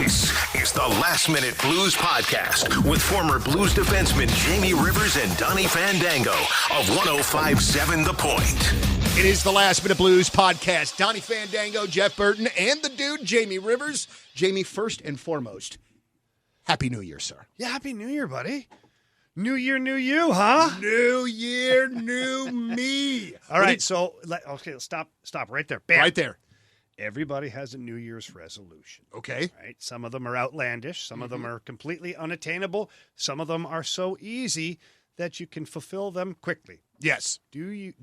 This is the Last Minute Blues Podcast with former Blues defenseman Jamie Rivers and Donnie Fandango of 105.7 The Point. It is the Last Minute Blues Podcast. Donnie Fandango, Jeff Burton, and the dude, Jamie Rivers. Jamie, first and foremost, Happy New Year, sir. Yeah, Happy New Year, buddy. New year, new you, huh? New year, new me. All right, stop right there. Bam. Right there. Everybody has a New Year's resolution. Okay. Right? Some of them are outlandish. Some of them are completely unattainable. Some of them are so easy that you can fulfill them quickly. Yes.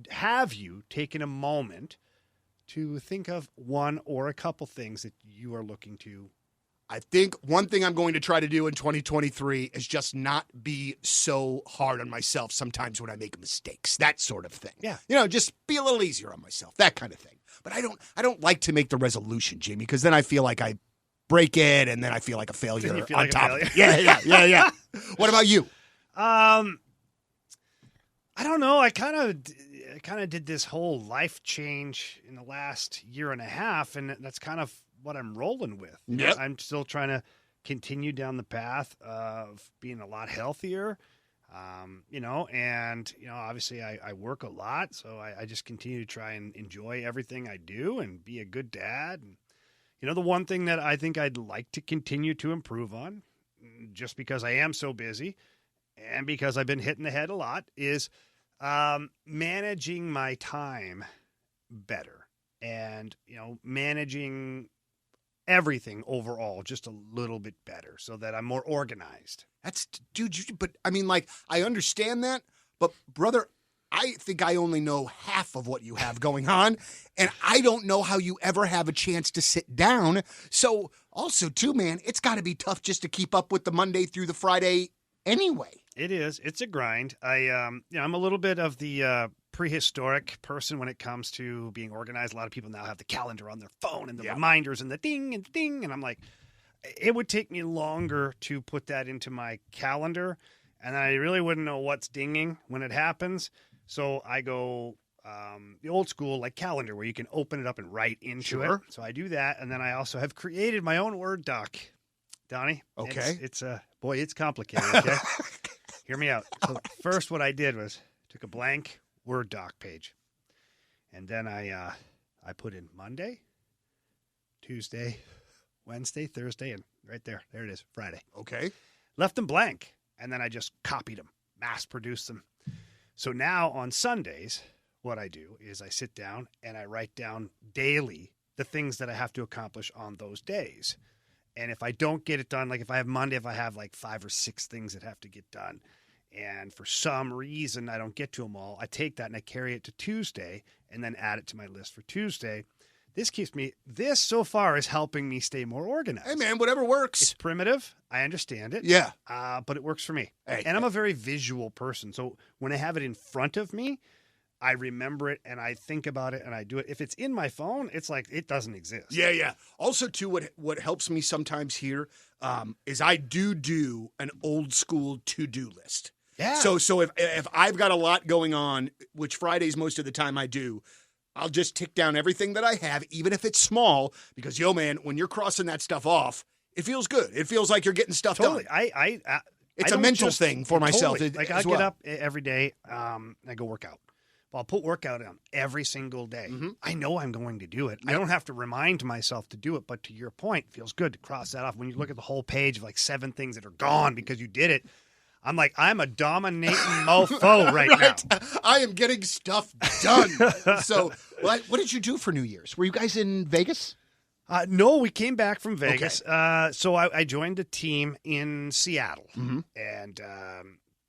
Have you taken a moment to think of one or a couple things that you are looking to? I think one thing I'm going to try to do in 2023 is just not be so hard on myself sometimes when I make mistakes, that sort of thing. Yeah. You know, just be a little easier on myself, that kind of thing. But I don't like to make the resolution, Jamie, because then I feel like I break it and then I feel like a failure You feel on like a top failure. of it. Yeah. What about you? I don't know. I kind of did this whole life change in the last year and a half, and that's kind of what I'm rolling with. Yep. I'm still trying to continue down the path of being a lot healthier, and obviously I work a lot, so I just continue to try and enjoy everything I do and be a good dad. And, the one thing that I think I'd like to continue to improve on, just because I am so busy and because I've been hitting the head a lot, is managing my time better and, managing everything overall just a little bit better so that I'm more organized. But I mean, like, I understand that, but brother, I think I only know half of what you have going on, and I don't know how you ever have a chance to sit down. So also, too, man, it's got to be tough just to keep up with the Monday through the Friday anyway. It is. It's a grind. I'm a little bit of the prehistoric person when it comes to being organized. A lot of people now have the calendar on their phone and the reminders and the ding and the ding. And I'm like, it would take me longer to put that into my calendar. And I really wouldn't know what's dinging when it happens. So I go the old school like calendar where you can open it up and write into it. So I do that. And then I also have created my own Word doc. Donnie. Okay. It's complicated. Okay. Hear me out. So first what I did was took a blank Word doc page. And then I put in Monday, Tuesday, Wednesday, Thursday, and right there it is, Friday. Okay. Left them blank. And then I just copied them, mass produced them. So now on Sundays, what I do is I sit down and I write down daily the things that I have to accomplish on those days. And if I don't get it done, like if I have Monday, if I have like 5 or 6 things that have to get done, and for some reason I don't get to them all, I take that and I carry it to Tuesday and then add it to my list for Tuesday. This so far is helping me stay more organized. Hey, man, whatever works. It's primitive. I understand it. Yeah. But it works for me. Hey, and I'm a very visual person. So when I have it in front of me, I remember it and I think about it and I do it. If it's in my phone, it's like it doesn't exist. Yeah. Also, too, what helps me sometimes here is I do an old school to-do list. Yeah. So if I've got a lot going on, which Fridays most of the time I do, I'll just tick down everything that I have, even if it's small, because, man, when you're crossing that stuff off, it feels good. It feels like you're getting stuff totally. done. It's a mental thing for myself. Totally. Like I get up every day and I go work out. Well, I'll put workout on every single day. Mm-hmm. I know I'm going to do it. Yep. I don't have to remind myself to do it. But to your point, it feels good to cross that off. When you look at the whole page of like 7 things that are gone because you did it, I'm like, I'm a dominating mofo right now. I am getting stuff done. So what did you do for New Year's? Were you guys in Vegas? No, we came back from Vegas. Okay. So I joined a team in Seattle and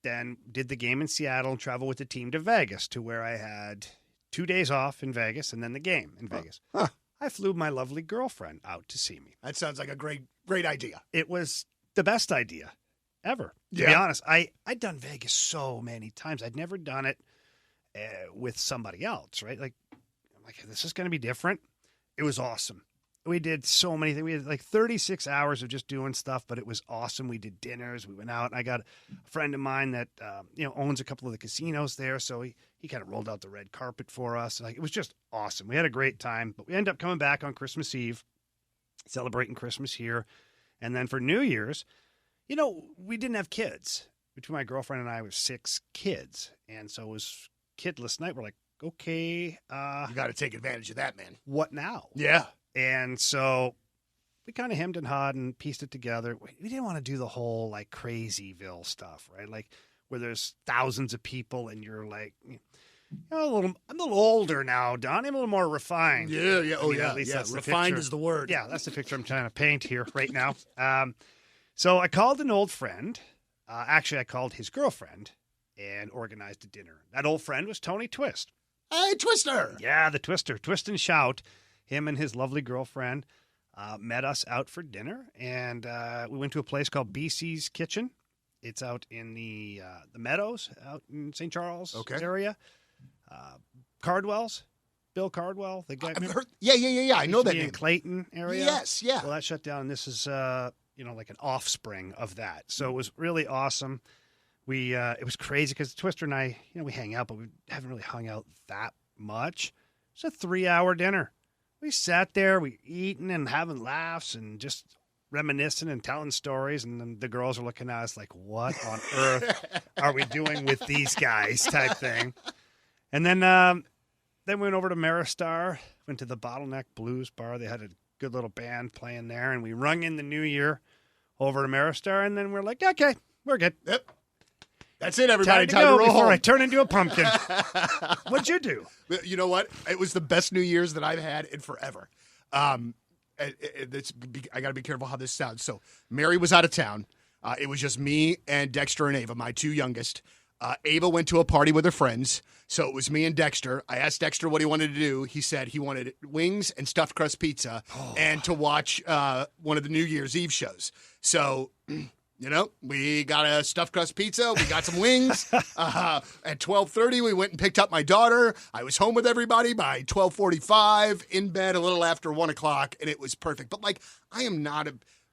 then did the game in Seattle and traveled with the team to Vegas, to where I had 2 days off in Vegas and then the game in Vegas. Huh. I flew my lovely girlfriend out to see me. That sounds like a great idea. It was the best idea ever. To be honest, I'd done Vegas so many times. I'd never done it with somebody else, right? Like, I'm like, this is going to be different. It was awesome. We did so many things. We had like 36 hours of just doing stuff, but it was awesome. We did dinners. We went out. I got a friend of mine that owns a couple of the casinos there, so he kind of rolled out the red carpet for us. Like, it was just awesome. We had a great time, but we ended up coming back on Christmas Eve, celebrating Christmas here, And then for New Year's, we didn't have kids. Between my girlfriend and I, was 6 kids. And so it was kidless night. We're like, okay. You got to take advantage of that, man. What now? Yeah. And so we kind of hemmed and hawed and pieced it together. We didn't want to do the whole like Crazyville stuff, right? Like where there's thousands of people and you're like, I'm a little older now, Donnie. I'm a little more refined. Yeah, yeah. Oh, At least yeah. that's the Refined picture. is the word. Yeah, that's the picture I'm trying to paint here right now. So I called an old friend. Actually, I called his girlfriend and organized a dinner. That old friend was Tony Twist. Hey, Twister. Yeah, the Twister. Twist and Shout. Him and his lovely girlfriend met us out for dinner, and we went to a place called BC's Kitchen. It's out in the Meadows, out in St. Charles area. Cardwell's, Bill Cardwell, the guy. I've heard, yeah. I know that in name. Clayton area. Yes, yeah. Well, that shut down, and this is like an offspring of that. So it was really awesome. We it was crazy because Twister and I, we hang out, but we haven't really hung out that much. It's a 3-hour dinner. We sat there, we eating and having laughs and just reminiscing and telling stories, and then the girls are looking at us like, what on earth are we doing with these guys type thing. And then we went over to Maristar, went to the Bottleneck Blues Bar. They had a good little band playing there, and we rung in the new year over to Maristar, and then we're like, okay, we're good. Yep. That's it, everybody. Time to go roll before home. I turn into a pumpkin. What'd you do? You know what? It was the best New Year's that I've had in forever. I got to be careful how this sounds. So Mary was out of town. It was just me and Dexter and Ava, my 2 youngest. Ava went to a party with her friends, so it was me and Dexter. I asked Dexter what he wanted to do. He said he wanted wings and stuffed crust pizza and to watch one of the New Year's Eve shows. So... we got a stuffed crust pizza. We got some wings. At 12:30, we went and picked up my daughter. I was home with everybody by 12:45, in bed a little after 1 o'clock, and it was perfect. But, I am not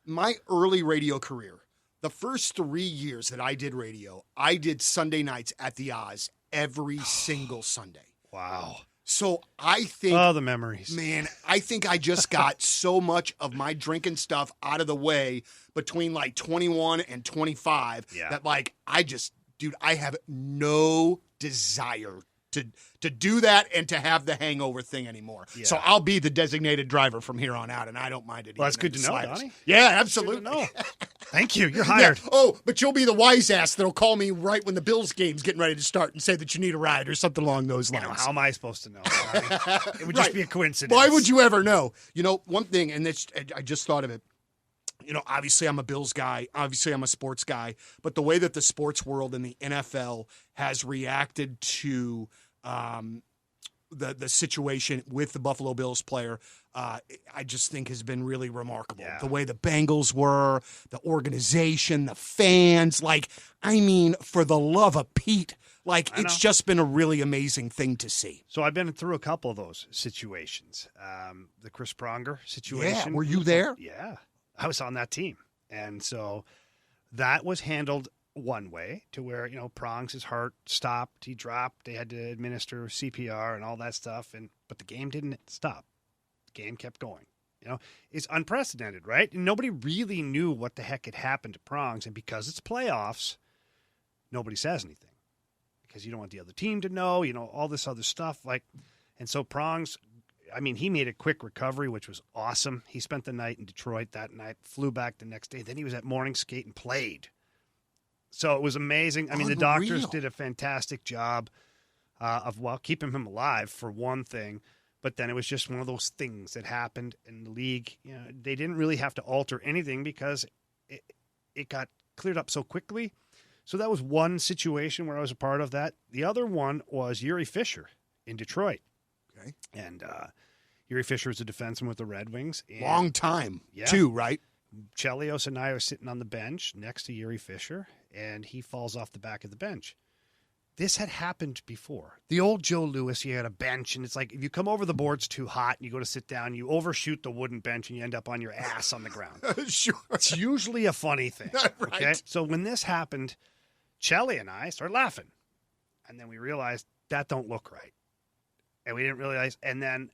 my early radio career, the first 3 years that I did radio, I did Sunday nights at the Oz every single Sunday. Wow. So I think... Oh, the memories. Man, I think I just got so much of my drinking stuff out of the way between 21 and 25 that I have no desire to do that and to have the hangover thing anymore. Yeah. So I'll be the designated driver from here on out, and I don't mind it. Well, that's good to know, Donnie. Yeah, absolutely. No. Thank you. You're hired. Yeah. Oh, but you'll be the wise ass that'll call me right when the Bills game's getting ready to start and say that you need a ride or something along those lines. How am I supposed to know? It would just be a coincidence. Why would you ever know? One thing, and I just thought of it. Obviously I'm a Bills guy. Obviously I'm a sports guy. But the way that the sports world and the NFL has reacted to the situation with the Buffalo Bills player, I just think has been really remarkable. Yeah. The way the Bengals were, the organization, the fans, for the love of Pete, it's just been a really amazing thing to see. So I've been through a couple of those situations. The Chris Pronger situation. Yeah, were you there? Yeah, I was on that team. And so that was handled one way to where, Prongs, his heart stopped, he dropped, they had to administer CPR and all that stuff. But the game didn't stop. The game kept going. It's unprecedented, right? And nobody really knew what the heck had happened to Prongs. And because it's playoffs, nobody says anything because you don't want the other team to know, all this other stuff. And so Prongs, he made a quick recovery, which was awesome. He spent the night in Detroit that night, flew back the next day. Then he was at morning skate and played. So it was amazing. The doctors did a fantastic job of keeping him alive for one thing. But then it was just one of those things that happened in the league. They didn't really have to alter anything because it got cleared up so quickly. So that was one situation where I was a part of that. The other one was Yuri Fisher in Detroit. Okay. And Yuri Fisher was a defenseman with the Red Wings. Long time, too, right? Chelios and I are sitting on the bench next to Yuri Fisher, and he falls off the back of the bench. This had happened before. The old Joe Louis, you had a bench, and it's like if you come over the boards too hot and you go to sit down, you overshoot the wooden bench and you end up on your ass on the ground. Sure. It's usually a funny thing. Right. Okay? So when this happened, Chelly and I started laughing. And then we realized that don't look right. And we didn't realize. And then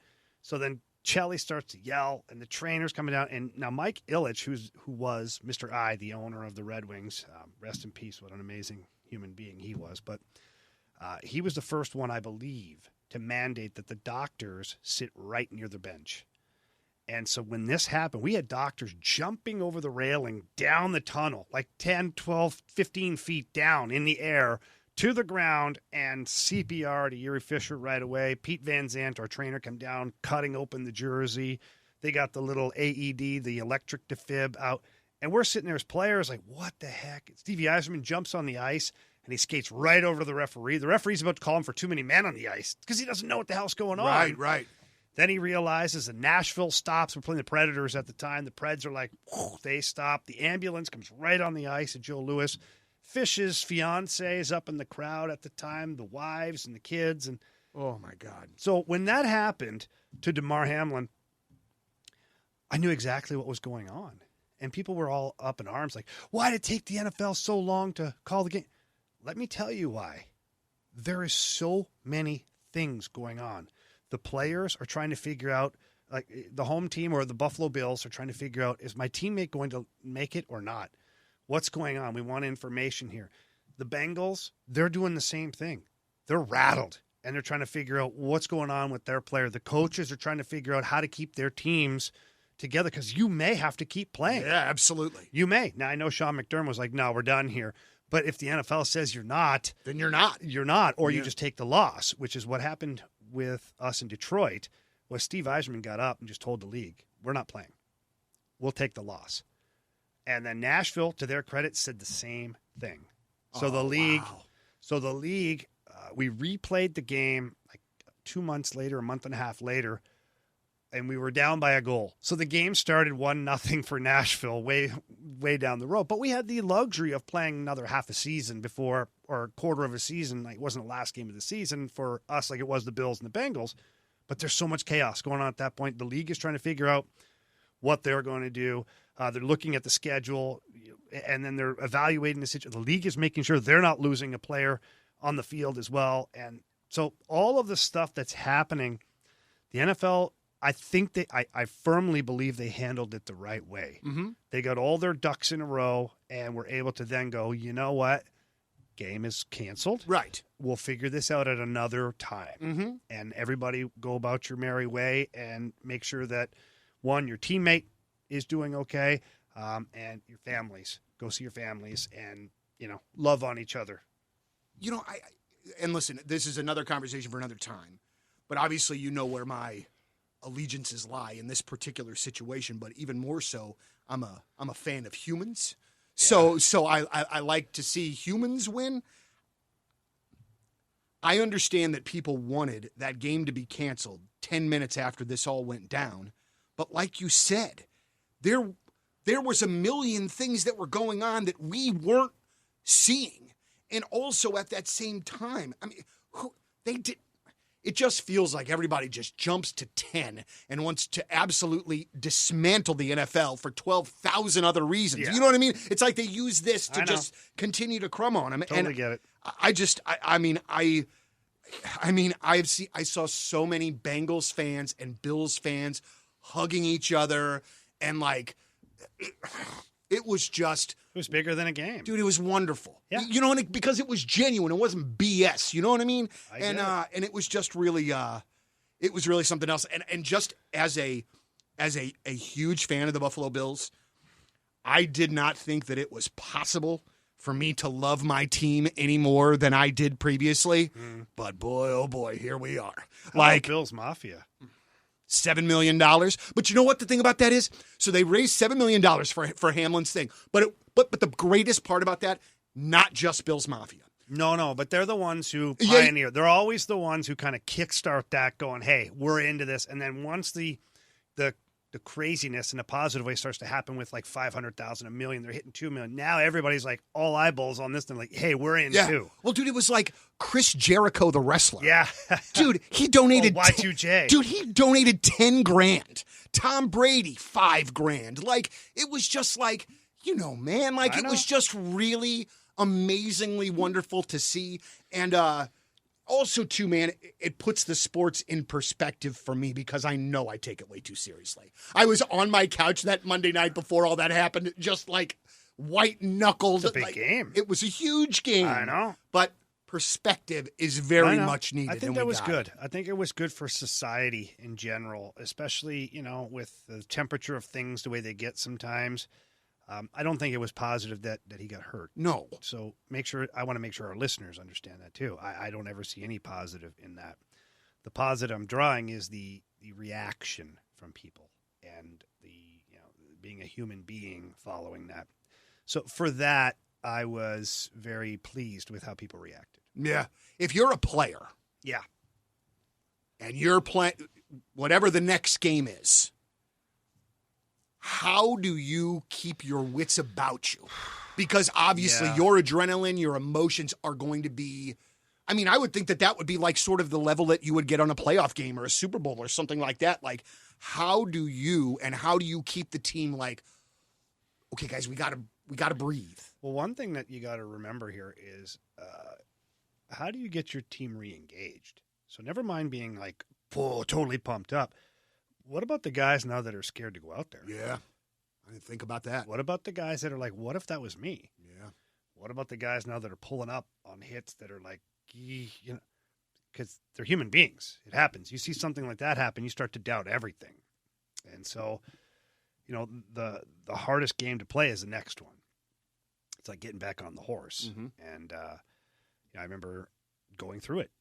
Chelly starts to yell, and the trainer's coming down. And now Mike Ilitch, who was Mr. I, the owner of the Red Wings, rest in peace, what an amazing human being he was. But he was the first one, I believe, to mandate that the doctors sit right near the bench. And so when this happened, we had doctors jumping over the railing down the tunnel, like 10, 12, 15 feet down in the air to the ground, and CPR to Yuri Fisher right away. Pete Van Zandt, our trainer, come down, cutting open the jersey. They got the little AED, the electric defib out. And we're sitting there as players like, what the heck? Stevie Yzerman jumps on the ice, and he skates right over to the referee. The referee's about to call him for too many men on the ice because he doesn't know what the hell's going on. Right. Then he realizes that Nashville stops. We're playing the Predators at the time. The Preds are like, they stop. The ambulance comes right on the ice at Joe Louis. Fish's fiance is up in the crowd at the time, the wives and the kids. And oh, my God. So when that happened to DeMar Hamlin, I knew exactly what was going on. And people were all up in arms like, why did it take the NFL so long to call the game? Let me tell you why. There is so many things going on. The players are trying to figure out, like the home team or the Buffalo Bills are trying to figure out, is my teammate going to make it or not? What's going on? We want information here. The Bengals, they're doing the same thing. They're rattled, and they're trying to figure out what's going on with their player. The coaches are trying to figure out how to keep their teams together because you may have to keep playing. Yeah, absolutely. You may. Now, I know Sean McDermott was like, no, we're done here. But if the NFL says you're not, then you're not. You're not, or you just take the loss, which is what happened with us in Detroit. Was Steve Yzerman got up and just told the league, we're not playing. We'll take the loss. And then Nashville, to their credit, said the same thing. So the league, we replayed the game like 2 months later, a month and a half later, and we were down by a goal. So the game started 1-0 for Nashville way down the road. But we had the luxury of playing another half a season before, or a quarter of a season. Like, it wasn't the last game of the season for us like it was the Bills and the Bengals. But there's so much chaos going on at that point. The league is trying to figure out what they're going to do. They're looking at the schedule, and then they're evaluating the situation. The league is making sure they're not losing a player on the field as well. And so all of the stuff that's happening, the NFL, I think I firmly believe they handled it the right way. Mm-hmm. They got all their ducks in a row and were able to then go, you know what? Game is canceled. Right. We'll figure this out at another time. Mm-hmm. And everybody go about your merry way and make sure that, one, your teammate is doing okay, and your families. Go see your families and, love on each other. And listen, this is another conversation for another time, but obviously where my allegiances lie in this particular situation, but even more so, I'm a fan of humans. Yeah. So I like to see humans win. I understand that people wanted that game to be canceled 10 minutes after this all went down, but like you said, there was a million things that were going on that we weren't seeing. And also at that same time, it just feels like everybody just jumps to 10 and wants to absolutely dismantle the NFL for 12,000 other reasons. Yeah. You know what I mean? It's like they use this to just continue to crumb on them. Totally get it. I saw so many Bengals fans and Bills fans hugging each other, and like it was just. It was bigger than a game. Dude, it was wonderful. Yeah. Because it was genuine. It wasn't BS. You know what I mean? And it was just really it was really something else. And just as a huge fan of the Buffalo Bills, I did not think that it was possible for me to love my team any more than I did previously. Mm. But boy, oh boy, here we are. Like Bills Mafia. $7 million. But you know what the thing about that is? So they raised $7 million for Hamlin's thing. But the greatest part about that, not just Bills Mafia. No, but they're the ones who pioneer. Yeah. They're always the ones who kind of kickstart that going, hey, we're into this. And then once the craziness in a positive way starts to happen with like 500,000, $1 million, they're hitting 2 million. Now everybody's like all eyeballs on this. And like, hey, we're in too. Well, dude, it was like Chris Jericho, the wrestler. Yeah. Dude, he donated. Y2J. Dude, he donated $10,000. Tom Brady, $5,000. Like, it was just like, man, like it was just really amazingly wonderful to see. And also, too, man, it puts the sports in perspective for me because I know I take it way too seriously. I was on my couch that Monday night before all that happened, just like white-knuckled. It's a big game. It was a huge game. I know. But perspective is very much needed. I think that was good. I think it was good for society in general, especially, with the temperature of things the way they get sometimes. I don't think it was positive that he got hurt. No. So I want to make sure our listeners understand that too. I don't ever see any positive in that. The positive I'm drawing is the reaction from people and the being a human being following that. So for that, I was very pleased with how people reacted. Yeah. If you're a player. Yeah. And you're playing whatever the next game is, how do you keep your wits about you? Because obviously your adrenaline, your emotions are going to be, I mean, I would think that would be like sort of the level that you would get on a playoff game or a Super Bowl or something like that. Like, how do you keep the team like, okay, guys, we got to breathe. Well, one thing that you got to remember here is how do you get your team re-engaged? So never mind being like, totally pumped up. What about the guys now that are scared to go out there? Yeah, I didn't think about that. What about the guys that are like, what if that was me? Yeah. What about the guys now that are pulling up on hits that are like, because they're human beings. It happens. You see something like that happen, you start to doubt everything. And so, the hardest game to play is the next one. It's like getting back on the horse. Mm-hmm. And I remember going through it.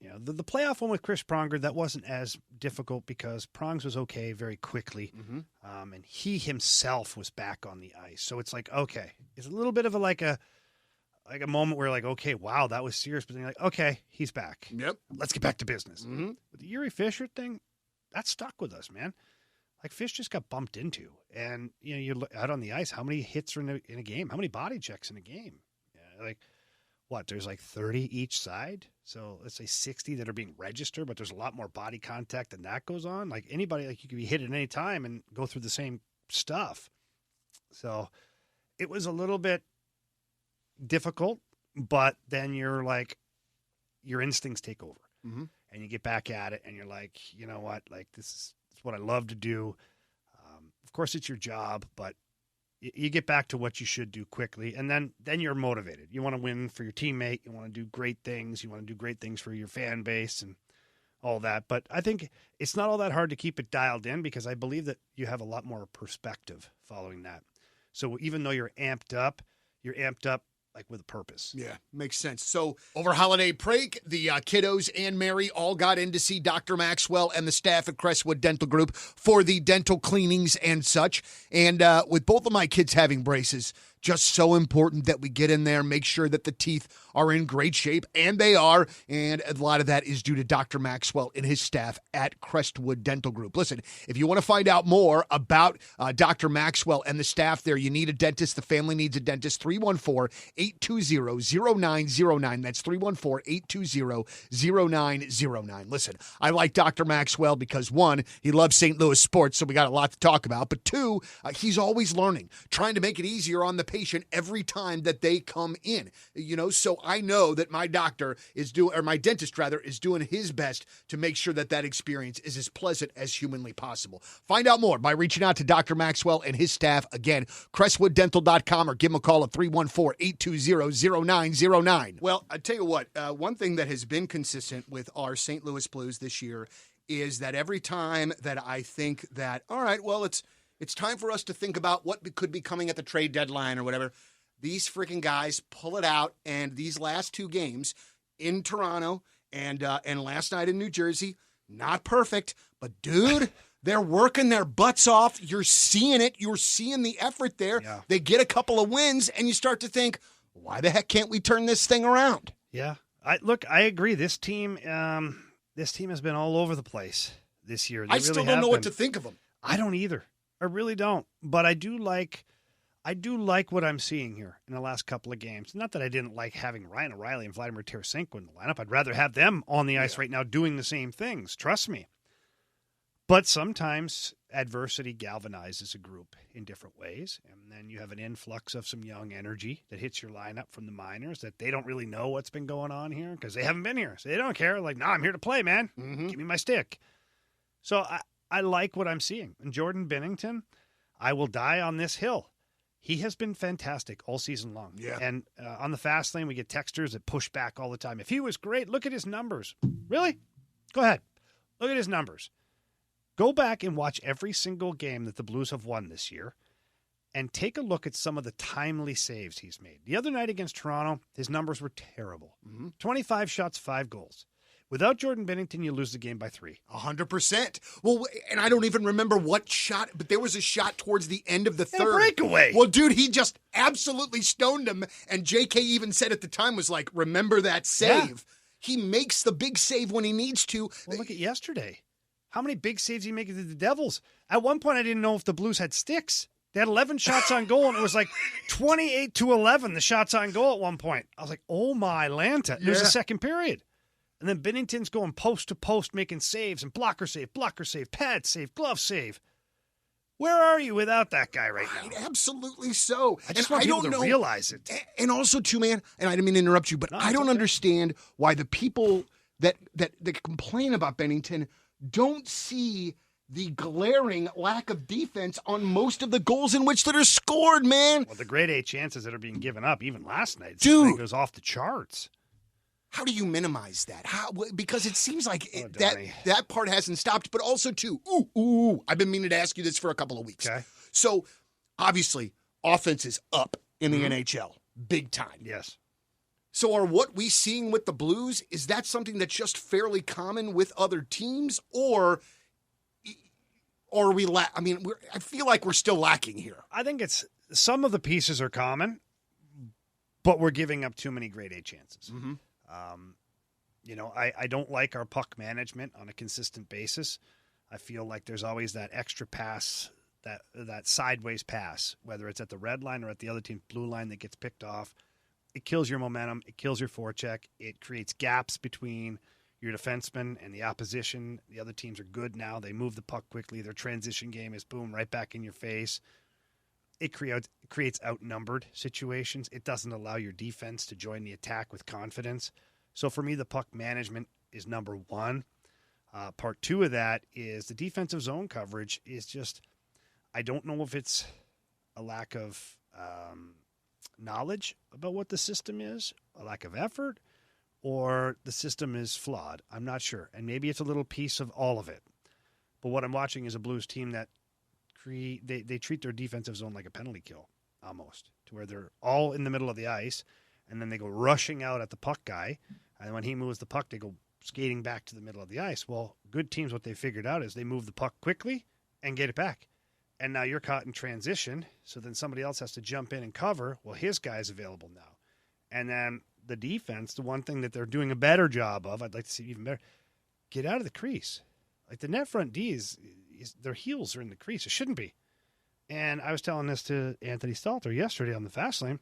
The playoff one with Chris Pronger, that wasn't as difficult because Prongs was okay very quickly. Mm-hmm. And he himself was back on the ice. So it's like, okay, it's a little bit of a moment where like, okay, wow, that was serious. But then you're like, okay, he's back. Yep. Let's get back to business. Mm-hmm. But the Yuri Fisher thing, that stuck with us, man. Like Fish just got bumped into. And, you're out on the ice. How many hits are in a game? How many body checks in a game? Like, what, there's like 30 each side? So let's say 60 that are being registered, but there's a lot more body contact than that goes on. Like anybody, like you could be hit at any time and go through the same stuff. So it was a little bit difficult, but then you're like, your instincts take over and you get back at it and you're like, you know what, like this is what I love to do. Of course it's your job, but you get back to what you should do quickly, and then you're motivated. You want to win for your teammate. You want to do great things. You want to do great things for your fan base and all that. But I think it's not all that hard to keep it dialed in because I believe that you have a lot more perspective following that. So even though you're amped up like with a purpose. Yeah, makes sense. So over holiday break, the kiddos and Mary all got in to see Dr. Maxwell and the staff at Crestwood Dental Group for the dental cleanings and such. And with both of my kids having braces, just so important that we get in there, make sure that the teeth are in great shape, and they are. And a lot of that is due to Dr. Maxwell and his staff at Crestwood Dental Group. Listen, if you want to find out more about Dr. Maxwell and the staff there, you need a dentist, the family needs a dentist, 314-820-0909. That's 314-820-0909. Listen, I like Dr. Maxwell because, one, he loves St. Louis sports, so we got a lot to talk about. But two, he's always learning, trying to make it easier on the patient every time that they come in. So I know that my doctor is my dentist rather, is doing his best to make sure that experience is as pleasant as humanly possible. Find out more by reaching out to Dr. Maxwell and his staff. Again, crestwooddental.com or give him a call at 314-820-0909. Well, I tell you what, one thing that has been consistent with our St. Louis Blues this year is that every time that I think that, all right, well, it's time for us to think about what could be coming at the trade deadline or whatever, these freaking guys pull it out. And these last two games in Toronto and last night in New Jersey, not perfect, but dude, they're working their butts off. You're seeing it. You're seeing the effort there. Yeah. They get a couple of wins, and you start to think, why the heck can't we turn this thing around? Yeah. I agree. This team has been all over the place this year. I still don't know what to think of them. I don't either. I really don't. But I do like what I'm seeing here in the last couple of games. Not that I didn't like having Ryan O'Reilly and Vladimir Tarasenko in the lineup. I'd rather have them on the ice right now doing the same things. Trust me. But sometimes adversity galvanizes a group in different ways. And then you have an influx of some young energy that hits your lineup from the minors that they don't really know what's been going on here because they haven't been here. So they don't care. Like, I'm here to play, man. Mm-hmm. Give me my stick. So I like what I'm seeing. And Jordan Binnington, I will die on this hill. He has been fantastic all season long. Yeah. And on the fast lane, we get texters that push back all the time. If he was great, look at his numbers. Really? Go ahead. Look at his numbers. Go back and watch every single game that the Blues have won this year and take a look at some of the timely saves he's made. The other night against Toronto, his numbers were terrible. 25 shots, 5 goals. Without Jordan Binnington, you lose the game by 3. 100%. Well, and I don't even remember what shot, but there was a shot towards the end of the And a third. breakaway. Well, dude, he just absolutely stoned him. And JK even said at the time, was like, remember that save. Yeah. He makes the big save when he needs to. Well, look at yesterday. How many big saves he make to the Devils? At one point, I didn't know if the Blues had sticks. They had 11 shots on goal, and it was like 28-11, the shots on goal at one point. I was like, oh, my Lanta. There's a second period. And then Binnington's going post to post, making saves, and blocker save, pad save, glove save. Where are you without that guy right now? Right, absolutely so. I just want people to realize it. And also, too, man, and I didn't mean to interrupt you, but I don't understand why the people that complain about Binnington don't see the glaring lack of defense on most of the goals in which that are scored, man. Well, the grade A chances that are being given up, even last night, Dude. goes off the charts. How do you minimize that? How? Because it seems like Donnie. that part hasn't stopped, but also, too, I've been meaning to ask you this for a couple of weeks. Okay. So, obviously, offense is up in the NHL, big time. Yes. So are what we seeing with the Blues, is that something that's just fairly common with other teams, or are we I feel like we're still lacking here. I think it's some of the pieces are common, but we're giving up too many grade A chances. Mm-hmm. I don't like our puck management on a consistent basis. I feel like there's always that extra pass, that sideways pass, whether it's at the red line or at the other team's blue line that gets picked off. It kills your momentum. It kills your forecheck. It creates gaps between your defensemen and the opposition. The other teams are good now. They move the puck quickly. Their transition game is boom, right back in your face. It creates outnumbered situations. It doesn't allow your defense to join the attack with confidence. So for me, the puck management is number one. Part two of that is the defensive zone coverage is just, I don't know if it's a lack of knowledge about what the system is, a lack of effort, or the system is flawed. I'm not sure. And maybe it's a little piece of all of it. But what I'm watching is a Blues team that they treat their defensive zone like a penalty kill, almost, to where they're all in the middle of the ice, and then they go rushing out at the puck guy, and when he moves the puck, they go skating back to the middle of the ice. Well, good teams, what they figured out is they move the puck quickly and get it back. And now you're caught in transition, so then somebody else has to jump in and cover. Well, his guy's available now. And then the defense, the one thing that they're doing a better job of, I'd like to see even better, get out of the crease. Like the net front D is their heels are in the crease. It shouldn't be. And I was telling this to Anthony Stalter yesterday on the fast lane.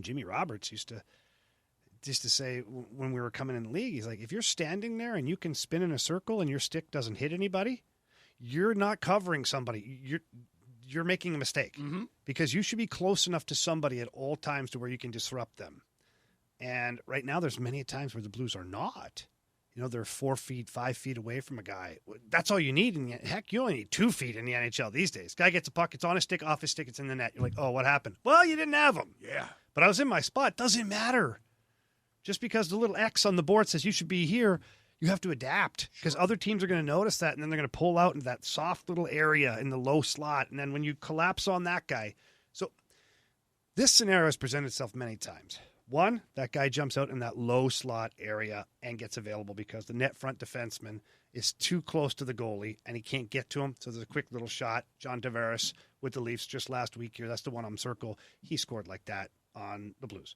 Jimmy Roberts used to say when we were coming in the league, he's like, if you're standing there and you can spin in a circle and your stick doesn't hit anybody, you're not covering somebody. You're making a mistake because you should be close enough to somebody at all times to where you can disrupt them. And right now there's many times where the Blues are not. They're 4 feet, 5 feet away from a guy. That's all you need. Heck, you only need 2 feet in the NHL these days. Guy gets a puck, it's on his stick, off his stick, it's in the net. You're like, oh, what happened? Well, you didn't have him. Yeah. But I was in my spot. Doesn't matter. Just because the little X on the board says you should be here, you have to adapt because other teams are going to notice that, and then they're going to pull out into that soft little area in the low slot. And then when you collapse on that guy. So this scenario has presented itself many times. One, that guy jumps out in that low slot area and gets available because the net front defenseman is too close to the goalie and he can't get to him. So there's a quick little shot. John Tavares with the Leafs just last week here. That's the one on circle. He scored like that on the Blues.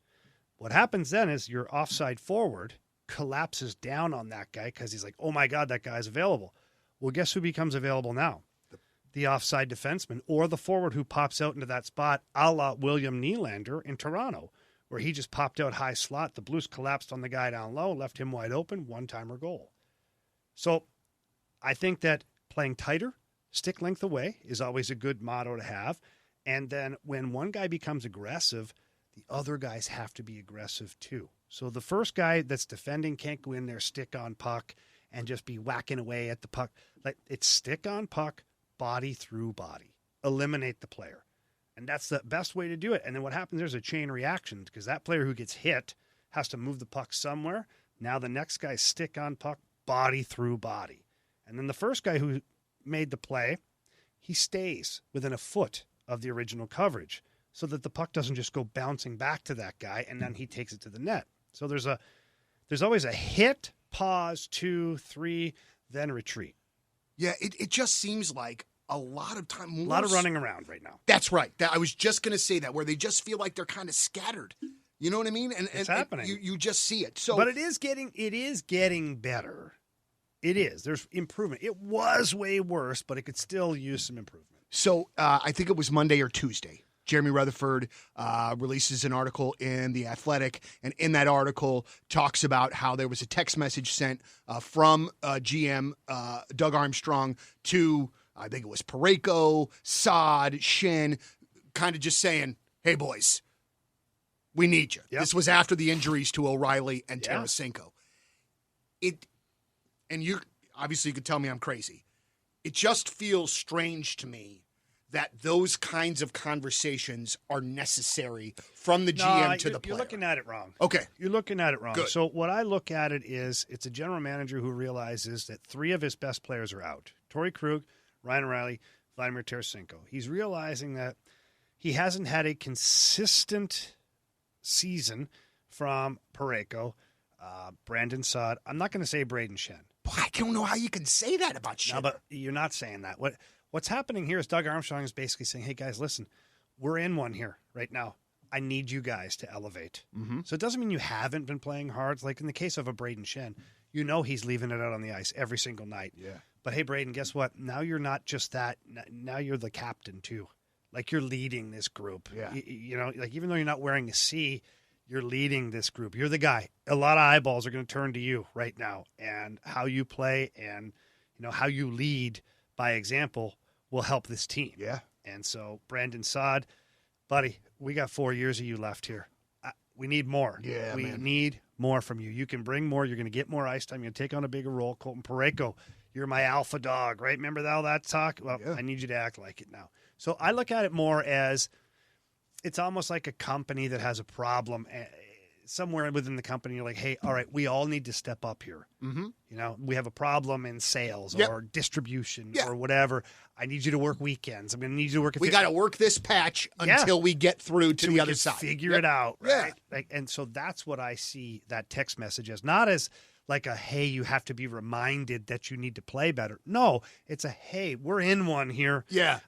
What happens then is your offside forward collapses down on that guy because he's like, oh my God, that guy's available. Well, guess who becomes available now? The offside defenseman or the forward who pops out into that spot a la William Nylander in Toronto, where he just popped out high slot. The Blues collapsed on the guy down low, left him wide open, one-timer goal. So I think that playing tighter, stick length away is always a good motto to have. And then when one guy becomes aggressive, the other guys have to be aggressive too. So the first guy that's defending can't go in there, stick on puck, and just be whacking away at the puck. Like, it's stick on puck, body through body. Eliminate the player. And that's the best way to do it. And then what happens, there's a chain reaction because that player who gets hit has to move the puck somewhere. Now the next guy stick on puck, body through body. And then the first guy who made the play, he stays within a foot of the original coverage so that the puck doesn't just go bouncing back to that guy and then he takes it to the net. So there's always a hit, pause, 2, 3, then retreat. Yeah, it just seems like a lot of time. A lot of running around right now. That's right. I was just going to say that, where they just feel like they're kind of scattered. You know what I mean? And it's happening. You just see it. So, but it is getting better. It is. There's improvement. It was way worse, but it could still use some improvement. So I think it was Monday or Tuesday. Jeremy Rutherford releases an article in The Athletic, and in that article talks about how there was a text message sent from GM Doug Armstrong to, I think it was Parayko, Saad, Shin, kind of just saying, hey, boys, we need you. Yep. This was after the injuries to O'Reilly and Tarasenko. And you obviously could tell me I'm crazy. It just feels strange to me that those kinds of conversations are necessary from the GM to the player. You're looking at it wrong. Okay. You're looking at it wrong. Good. So what I look at it is it's a general manager who realizes that 3 of his best players are out. Torrey Krug, Ryan O'Reilly, Vladimir Tarasenko. He's realizing that he hasn't had a consistent season from Parayko, Brandon Saad. I'm not going to say Braden Shen. Boy, I don't know how you can say that about Shen. No, but you're not saying that. What's happening here is Doug Armstrong is basically saying, hey, guys, listen, we're in one here right now. I need you guys to elevate. Mm-hmm. So it doesn't mean you haven't been playing hard. Like in the case of a Braden Shen, you know he's leaving it out on the ice every single night. Yeah. But, hey, Braden, guess what? Now you're not just that. Now you're the captain, too. Like, you're leading this group. Yeah. You know, like, even though you're not wearing a C, you're leading this group. You're the guy. A lot of eyeballs are going to turn to you right now. And how you play and, you know, how you lead by example will help this team. Yeah. And so, Brandon Saad, buddy, we got 4 years of you left here. We need more. Yeah, we man. need more from you. You can bring more. You're going to get more ice time. You're going to take on a bigger role. Colton Parayko, you're my alpha dog, right? Remember all that talk? Well, yeah. I need you to act like it now. So I look at it more as it's almost like a company that has a problem. Somewhere within the company, you're like, hey, all right, we all need to step up here. Mm-hmm. You know, we have a problem in sales or distribution or whatever. I need you to work weekends. I'm going to need you to work. We got to work this patch until we get through to the other side. Figure it out, right? Yeah. And so that's what I see that text message as. Not as like a, hey, you have to be reminded that you need to play better. No, it's a, hey, we're in one here. Yeah.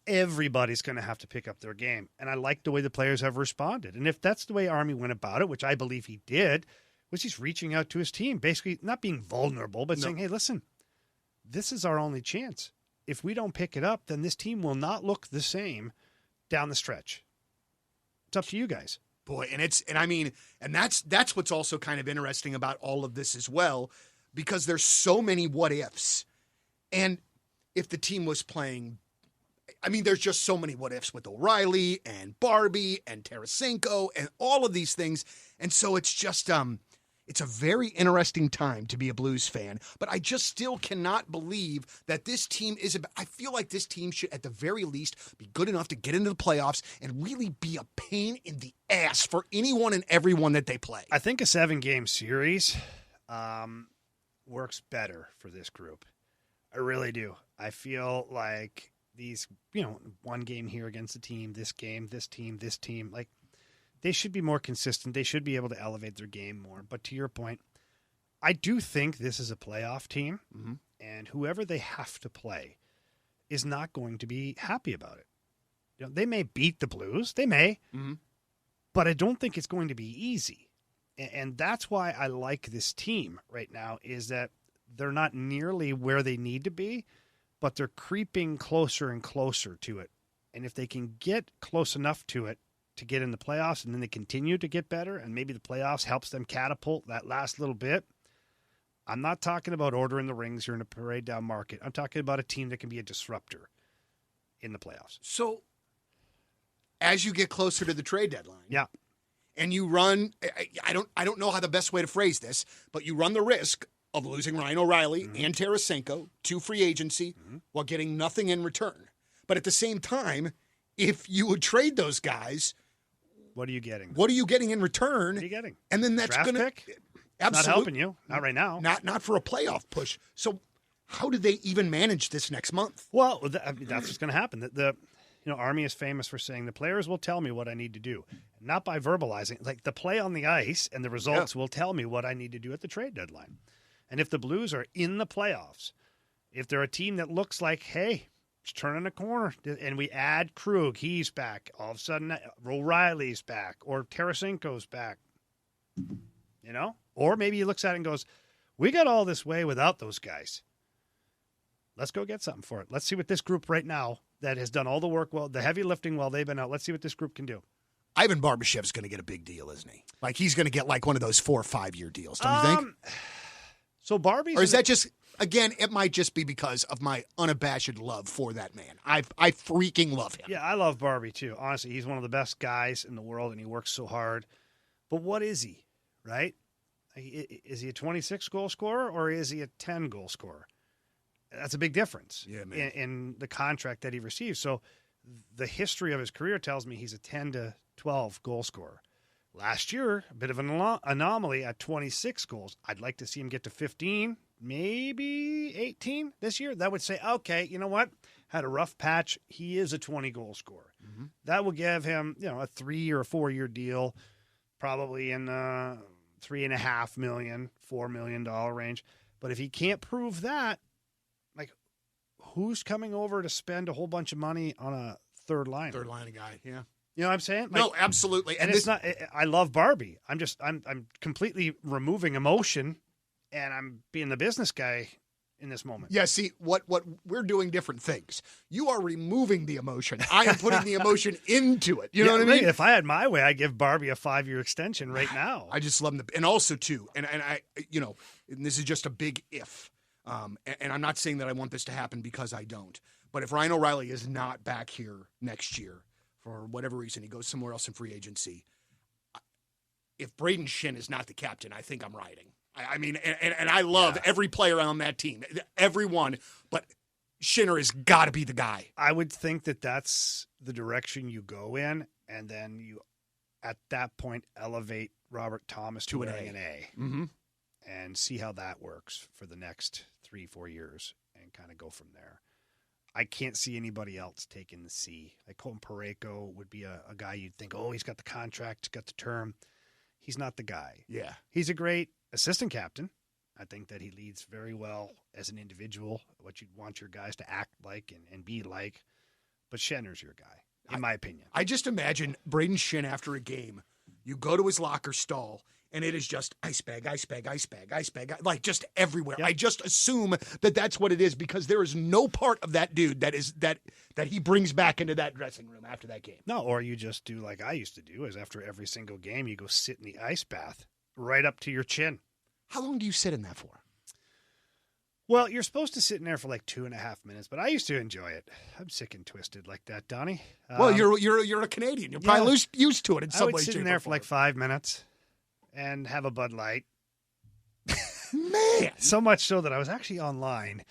Everybody's going to have to pick up their game. And I like the way the players have responded. And if that's the way Army went about it, which I believe he did, was he's reaching out to his team, basically not being vulnerable, but saying, hey, listen, this is our only chance. If we don't pick it up, then this team will not look the same down the stretch. It's up to you guys. Boy, and that's what's also kind of interesting about all of this as well, because there's so many what ifs. And if the team was playing, there's just so many what ifs with O'Reilly and Barbie and Tarasenko and all of these things. And so it's just, it's a very interesting time to be a Blues fan, but I just still cannot believe that this team I feel like this team should at the very least be good enough to get into the playoffs and really be a pain in the ass for anyone and everyone that they play. I think a 7-game series works better for this group. I really do. I feel like these, one game here against the team, this game, this team, like, they should be more consistent. They should be able to elevate their game more. But to your point, I do think this is a playoff team, and whoever they have to play is not going to be happy about it. They may beat the Blues. They may. But I don't think it's going to be easy. And that's why I like this team right now, is that they're not nearly where they need to be, but they're creeping closer and closer to it. And if they can get close enough to it, to get in the playoffs, and then they continue to get better, and maybe the playoffs helps them catapult that last little bit, I'm not talking about ordering the rings or in a parade down market. I'm talking about a team that can be a disruptor in the playoffs. So, as you get closer to the trade deadline, Yeah. and you run, I don't know how the best way to phrase this, but you run the risk of losing Ryan O'Reilly and Tarasenko to free agency while getting nothing in return. But at the same time, if you would trade those guys, What are you getting? what are you getting in return? What are you getting? And then that's Draft going to pick? absolutely Not helping you. Not right now. not for a playoff push. So, how do they even manage this next month? Well, that's what's going to happen. The Army is famous for saying the players will tell me what I need to do, not by verbalizing. Like the play on the ice and the results will tell me what I need to do at the trade deadline. And if the Blues are in the playoffs, if they're a team that looks like, hey, it's turning a corner, and we add Krug, he's back. All of a sudden, O'Reilly's back, or Tarasenko's back. Or maybe he looks at it and goes, we got all this way without those guys. Let's go get something for it. Let's see what this group right now that has done all the work, the heavy lifting while they've been out. Let's see what this group can do. Ivan Barbashev's going to get a big deal, isn't he? Like he's going to get like one of those 4 or 5 year deals, don't you think? So Barbie's, or is that just again? It might just be because of my unabashed love for that man. I freaking love him. Yeah, I love Barbie too. Honestly, he's one of the best guys in the world, and he works so hard. But what is he? Right? Is he a 26 goal scorer or is he a 10 goal scorer? That's a big difference in the contract that he receives. So the history of his career tells me he's a 10 to 12 goal scorer. Last year, a bit of an anomaly at 26 goals. I'd like to see him get to 15, maybe 18 this year. That would say, okay, you know what? Had a rough patch. He is a 20-goal scorer. Mm-hmm. That will give him, a 3 or a 4 year deal, probably in $3.5 million, $4 million range. But if he can't prove that, who's coming over to spend a whole bunch of money on a third line? Third line guy, yeah. You know what I'm saying? No, absolutely. And it's not. I love Barbie. I'm completely removing emotion, and I'm being the business guy in this moment. Yeah. See, what we're doing different things. You are removing the emotion. I am putting the emotion into it. You know what I mean? If I had my way, I'd give Barbie a 5-year extension right now. I just love him, and also too, and I, and this is just a big if. And I'm not saying that I want this to happen because I don't. But if Ryan O'Reilly is not back here next year for whatever reason, he goes somewhere else in free agency. If Braden Shin is not the captain, I think I'm riding. I mean, and I love every player on that team, everyone. But Shinner has got to be the guy. I would think that that's the direction you go in, and then you, at that point, elevate Robert Thomas to an A. Mm-hmm. And see how that works for the next 3-4 years and kind of go from there. I can't see anybody else taking the C. Like Colton Parayko would be a guy you'd think, he's got the contract, got the term. He's not the guy. Yeah. He's a great assistant captain. I think that he leads very well as an individual, what you'd want your guys to act like and be like. But Schenner's your guy, in my opinion. I just imagine Braden Shin after a game. You go to his locker stall, and it is just ice bag, like just everywhere. Yep. I just assume that that's what it is because there is no part of that dude that he brings back into that dressing room after that game. No, or you just do like I used to do, is after every single game, you go sit in the ice bath right up to your chin. How long do you sit in that for? Well, you're supposed to sit in there for like 2.5 minutes, but I used to enjoy it. I'm sick and twisted like that, Donnie. Well, you're a Canadian. You're probably used to it in some way. I would sit in there for like 5 minutes and have a Bud Light. Man. So much so that I was actually online.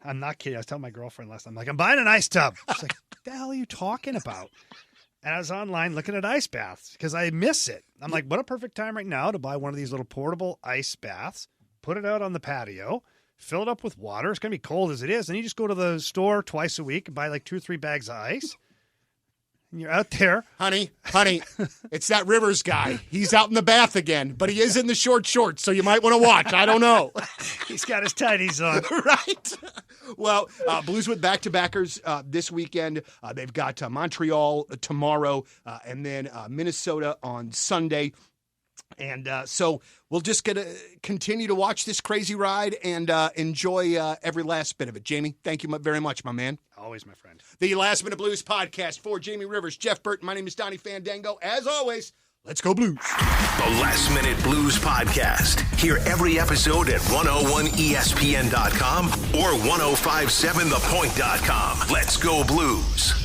I'm not kidding. I was telling my girlfriend last time, I'm buying an ice tub. She's like, what the hell are you talking about? And I was online looking at ice baths because I miss it. I'm like, what a perfect time right now to buy one of these little portable ice baths, put it out on the patio, fill it up with water. It's going to be cold as it is. And you just go to the store twice a week and buy like 2 or 3 bags of ice. And you're out there. Honey, it's that Rivers guy. He's out in the bath again, but he is in the short shorts, so you might want to watch. I don't know. He's got his tighties on. Right? Well, Blues with back-to-backers this weekend. They've got Montreal tomorrow and then Minnesota on Sunday. And so we'll just get to continue to watch this crazy ride and enjoy every last bit of it. Jamie, thank you very much, my man. Always, my friend. The Last Minute Blues podcast for Jamie Rivers, Jeff Burton. My name is Donnie Fandango. As always, Let's go Blues. The Last Minute Blues Podcast. Hear every episode at 101ESPN.com or 1057thepoint.com. Let's go Blues.